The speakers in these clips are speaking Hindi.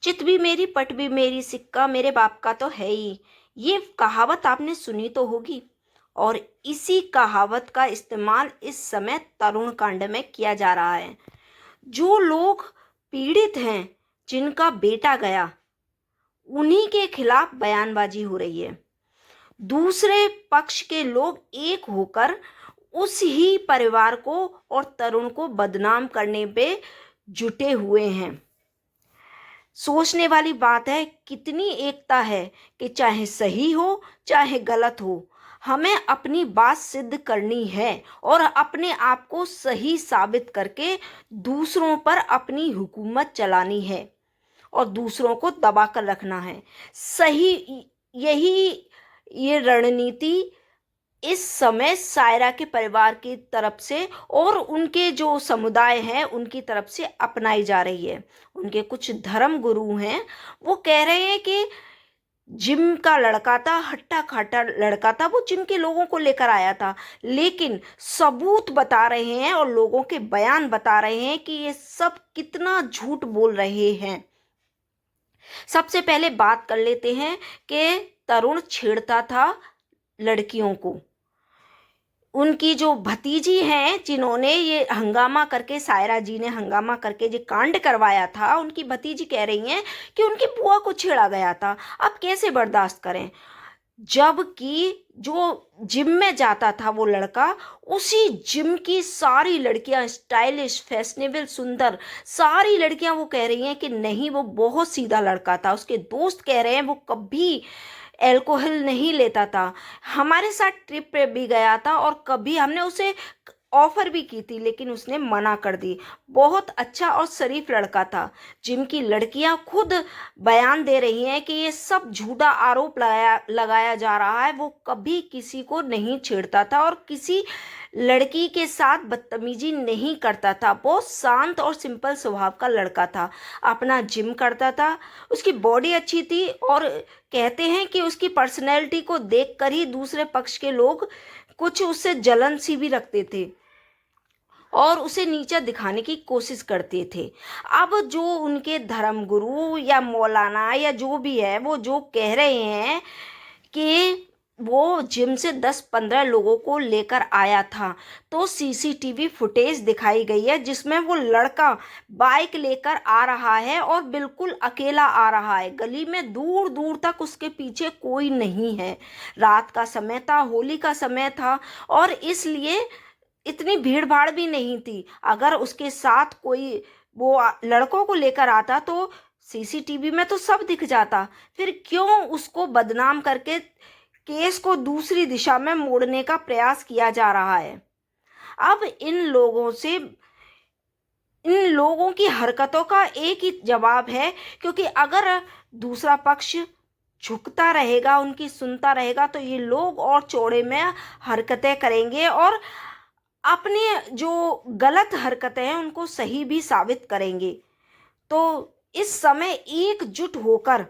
चित भी मेरी पट भी मेरी, सिक्का मेरे बाप का तो है ही। ये कहावत आपने सुनी तो होगी। और इसी कहावत का इस्तेमाल इस समय तरुण कांड में किया जा रहा है। जो लोग पीड़ित हैं, जिनका बेटा गया, उन्हीं के खिलाफ बयानबाजी हो रही है। दूसरे पक्ष के लोग एक होकर उस ही परिवार को और तरुण को बदनाम करने पे जुटे हुए हैं। सोचने वाली बात है, कितनी एकता है कि चाहे सही हो चाहे गलत हो, हमें अपनी बात सिद्ध करनी है और अपने आप को सही साबित करके दूसरों पर अपनी हुकूमत चलानी है और दूसरों को दबा कर रखना है। सही, यही ये रणनीति इस समय सायरा के परिवार की तरफ से और उनके जो समुदाय हैं उनकी तरफ से अपनाई जा रही है। उनके कुछ धर्म गुरु हैं, वो कह रहे हैं कि जिम का लड़का था, हट्टा खट्टा लड़का था, वो जिम के लोगों को लेकर आया था। लेकिन सबूत बता रहे हैं और लोगों के बयान बता रहे हैं कि ये सब कितना झूठ बोल रहे हैं। सबसे पहले बात कर लेते हैं कि तरुण छेड़ता था लड़कियों को। उनकी जो भतीजी हैं, जिन्होंने ये हंगामा करके, सायरा जी ने हंगामा करके जो कांड करवाया था, उनकी भतीजी कह रही हैं कि उनकी बुआ को छेड़ा गया था। अब कैसे बर्दाश्त करें, जबकि जो जिम में जाता था वो लड़का, उसी जिम की सारी लड़कियां स्टाइलिश, फैशनेबल, सुंदर, सारी लड़कियां वो कह रही हैं कि नहीं, वो बहुत सीधा लड़का था। उसके दोस्त कह रहे हैं वो कभी अल्कोहल नहीं लेता था, हमारे साथ ट्रिप पे भी गया था और कभी हमने उसे ऑफर भी की थी लेकिन उसने मना कर दी। बहुत अच्छा और शरीफ लड़का था। जिनकी लड़कियां खुद बयान दे रही हैं कि ये सब झूठा आरोप लगाया लगाया जा रहा है। वो कभी किसी को नहीं छेड़ता था और किसी लड़की के साथ बदतमीजी नहीं करता था। बहुत शांत और सिंपल स्वभाव का लड़का था। अपना जिम करता था, उसकी बॉडी अच्छी थी और कहते हैं कि उसकी पर्सनैलिटी को देखकर ही दूसरे पक्ष के लोग कुछ उससे जलन सी भी रखते थे और उसे नीचा दिखाने की कोशिश करते थे। अब जो उनके धर्मगुरु या मौलाना या जो भी है, वो जो कह रहे हैं कि वो जिम से 10-15 लोगों को लेकर आया था, तो सीसीटीवी फुटेज दिखाई गई है जिसमें वो लड़का बाइक लेकर आ रहा है और बिल्कुल अकेला आ रहा है। गली में दूर दूर तक उसके पीछे कोई नहीं है। रात का समय था, होली का समय था और इसलिए इतनी भीड़ भाड़ भी नहीं थी। अगर उसके साथ कोई वो लड़कों को लेकर आता तो सीसीटीवी में तो सब दिख जाता। फिर क्यों उसको बदनाम करके केस को दूसरी दिशा में मोड़ने का प्रयास किया जा रहा है। अब इन लोगों की हरकतों का एक ही जवाब है, क्योंकि अगर दूसरा पक्ष झुकता रहेगा, उनकी सुनता रहेगा, तो ये लोग और चौड़े में हरकतें करेंगे और अपनी जो गलत हरकतें हैं उनको सही भी साबित करेंगे। तो इस समय एकजुट होकर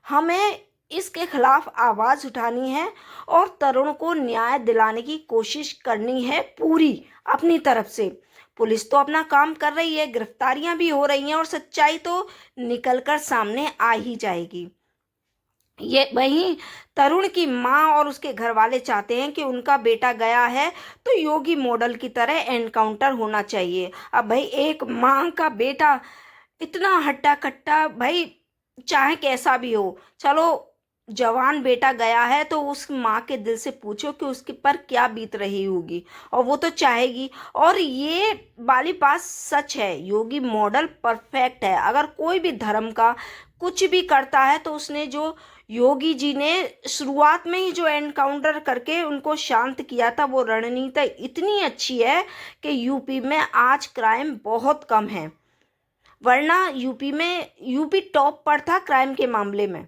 हमें इसके खिलाफ आवाज़ उठानी है और तरुण को न्याय दिलाने की कोशिश करनी है पूरी अपनी तरफ से। पुलिस तो अपना काम कर रही है, गिरफ्तारियां भी हो रही हैं और सच्चाई तो निकल कर सामने आ ही जाएगी। ये वहीं तरुण की माँ और उसके घर वाले चाहते हैं कि उनका बेटा गया है तो योगी मॉडल की तरह एनकाउंटर होना चाहिए। अब भाई, एक माँ का बेटा इतना हट्टा कट्टा, भाई चाहे कैसा भी हो, चलो जवान बेटा गया है तो उस माँ के दिल से पूछो कि उसके पर क्या बीत रही होगी, और वो तो चाहेगी। और ये वाली बात सच है, योगी मॉडल परफेक्ट है। अगर कोई भी धर्म का कुछ भी करता है तो उसने जो योगी जी ने शुरुआत में ही जो एनकाउंटर करके उनको शांत किया था, वो रणनीति इतनी अच्छी है कि यूपी में आज क्राइम बहुत कम है। वरना यूपी टॉप पर था क्राइम के मामले में।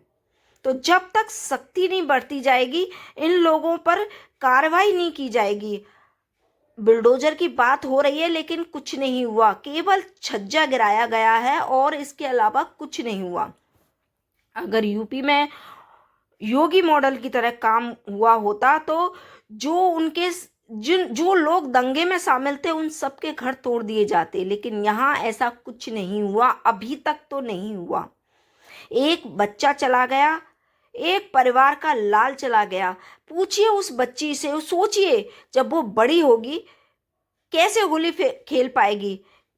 तो जब तक सख्ती नहीं बरती जाएगी, इन लोगों पर कार्रवाई नहीं की जाएगी, बुलडोजर की बात हो रही है लेकिन कुछ नहीं हुआ, केवल छज्जा गिराया गया है और इसके अलावा कुछ नहीं हुआ। अगर यूपी में योगी मॉडल की तरह काम हुआ होता तो जो लोग दंगे में शामिल थे उन सबके घर तोड़ दिए जाते, लेकिन यहाँ ऐसा कुछ नहीं हुआ, अभी तक तो नहीं हुआ। एक बच्चा चला गया, एक परिवार का लाल चला गया। पूछिए उस बच्ची से, सोचिए जब वो बड़ी होगी कैसे होली खेल पाएगी,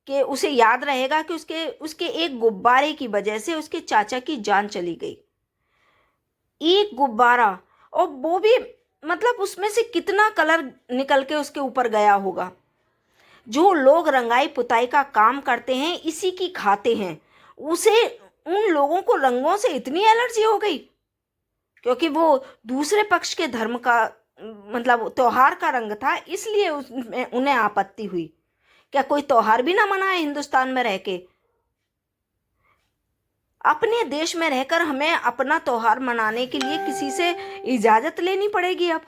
कि उसे याद रहेगा कि उसके एक गुब्बारे की वजह से उसके चाचा की जान चली गई। एक गुब्बारा, और वो भी मतलब उसमें से कितना कलर निकल के उसके ऊपर गया होगा। जो लोग रंगाई पुताई का काम करते हैं, इसी की खाते हैं, उसे उन लोगों को रंगों से इतनी एलर्जी हो गई क्योंकि वो दूसरे पक्ष के धर्म का मतलब त्योहार का रंग था, इसलिए उसमें उन्हें आपत्ति हुई। क्या कोई त्योहार भी ना मनाए हिंदुस्तान में रह के? अपने देश में रहकर हमें अपना त्योहार मनाने के लिए किसी से इजाजत लेनी पड़ेगी? अब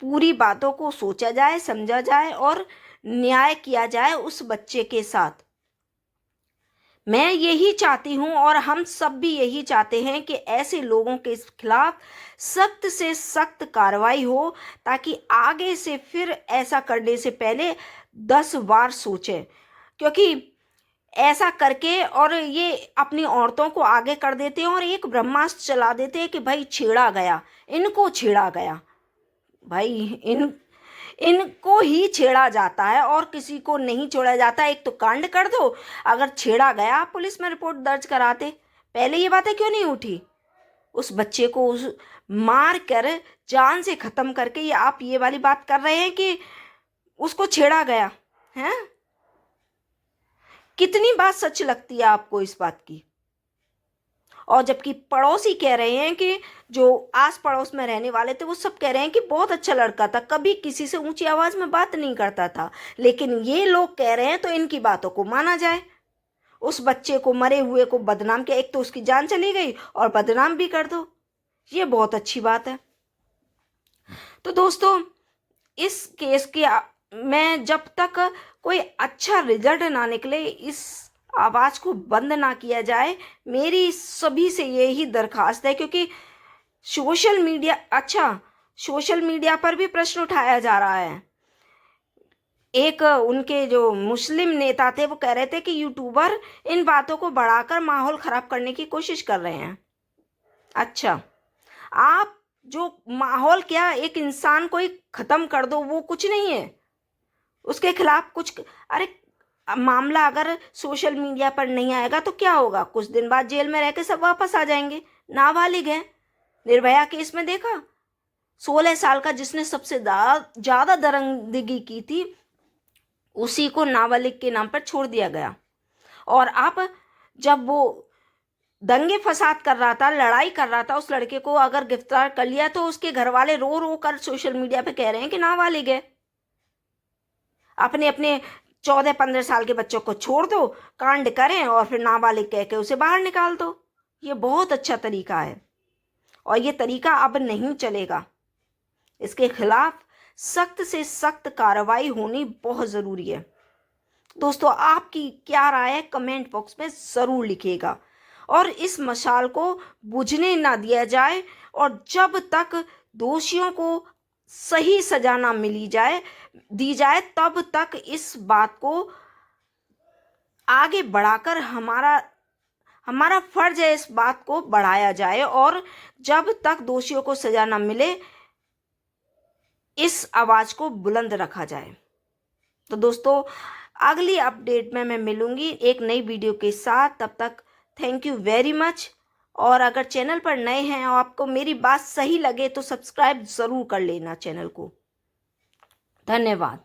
पूरी बातों को सोचा जाए, समझा जाए और न्याय किया जाए उस बच्चे के साथ। मैं यही चाहती हूँ और हम सब भी यही चाहते हैं कि ऐसे लोगों के खिलाफ सख्त से सख्त कार्रवाई हो, ताकि आगे से फिर ऐसा करने से पहले 10 बार सोचें। क्योंकि ऐसा करके और ये अपनी औरतों को आगे कर देते हैं और एक ब्रह्मास्त्र चला देते हैं कि भाई छेड़ा गया, इनको छेड़ा गया। भाई इनको ही छेड़ा जाता है और किसी को नहीं छोड़ा जाता। एक तो कांड कर दो, अगर छेड़ा गया पुलिस में रिपोर्ट दर्ज कराते। पहले ये बातें क्यों नहीं उठी? उस बच्चे को उस मार कर जान से ख़त्म करके ये आप ये वाली बात कर रहे हैं कि उसको छेड़ा गया है? कितनी बात सच लगती है आपको इस बात की? और जबकि पड़ोसी कह रहे हैं कि जो आस पड़ोस में रहने वाले थे वो सब कह रहे हैं कि बहुत अच्छा लड़का था, कभी किसी से ऊंची आवाज में बात नहीं करता था। लेकिन ये लोग कह रहे हैं तो इनकी बातों को माना जाए। उस बच्चे को, मरे हुए को बदनाम किया, एक तो उसकी जान चली गई और बदनाम भी कर दो, ये बहुत अच्छी बात है। तो दोस्तों, इस केस की मैं जब तक कोई अच्छा रिजल्ट ना निकले, इस आवाज़ को बंद ना किया जाए, मेरी सभी से यही दरखास्त है। क्योंकि सोशल मीडिया पर भी प्रश्न उठाया जा रहा है। एक उनके जो मुस्लिम नेता थे वो कह रहे थे कि यूट्यूबर इन बातों को बढ़ाकर माहौल ख़राब करने की कोशिश कर रहे हैं। अच्छा, आप जो माहौल, क्या एक इंसान को ही ख़त्म कर दो वो कुछ नहीं है? उसके खिलाफ कुछ, अरे मामला अगर सोशल मीडिया पर नहीं आएगा तो क्या होगा? कुछ दिन बाद जेल में रह के सब वापस आ जाएंगे। नाबालिग है, निर्भया केस में देखा, 16 साल का जिसने सबसे ज़्यादा दरिंदगी की थी, उसी को नाबालिग के नाम पर छोड़ दिया गया। और अब जब वो दंगे फसाद कर रहा था, लड़ाई कर रहा था, उस लड़के को अगर गिरफ्तार कर लिया तो उसके घर वाले रो रो कर सोशल मीडिया पे कह रहे हैं कि नाबालिग है। अपने अपने 14-15 साल के बच्चों को छोड़ दो, कांड करें और फिर नाबालिग कह के उसे बाहर निकाल दो। ये बहुत अच्छा तरीका है और ये तरीका अब नहीं चलेगा। इसके खिलाफ सख्त से सख्त कार्रवाई होनी बहुत ज़रूरी है। दोस्तों, आपकी क्या राय है कमेंट बॉक्स में ज़रूर लिखिएगा। और इस मशाल को बुझने ना दिया जाए, और जब तक दोषियों को सही सजा ना दी जाए तब तक इस बात को आगे बढ़ाकर हमारा फर्ज है, इस बात को बढ़ाया जाए। और जब तक दोषियों को सजा ना मिले, इस आवाज़ को बुलंद रखा जाए। तो दोस्तों, अगली अपडेट में मैं मिलूंगी एक नई वीडियो के साथ। तब तक थैंक यू वेरी मच। और अगर चैनल पर नए हैं और आपको मेरी बात सही लगे तो सब्सक्राइब ज़रूर कर लेना चैनल को। धन्यवाद।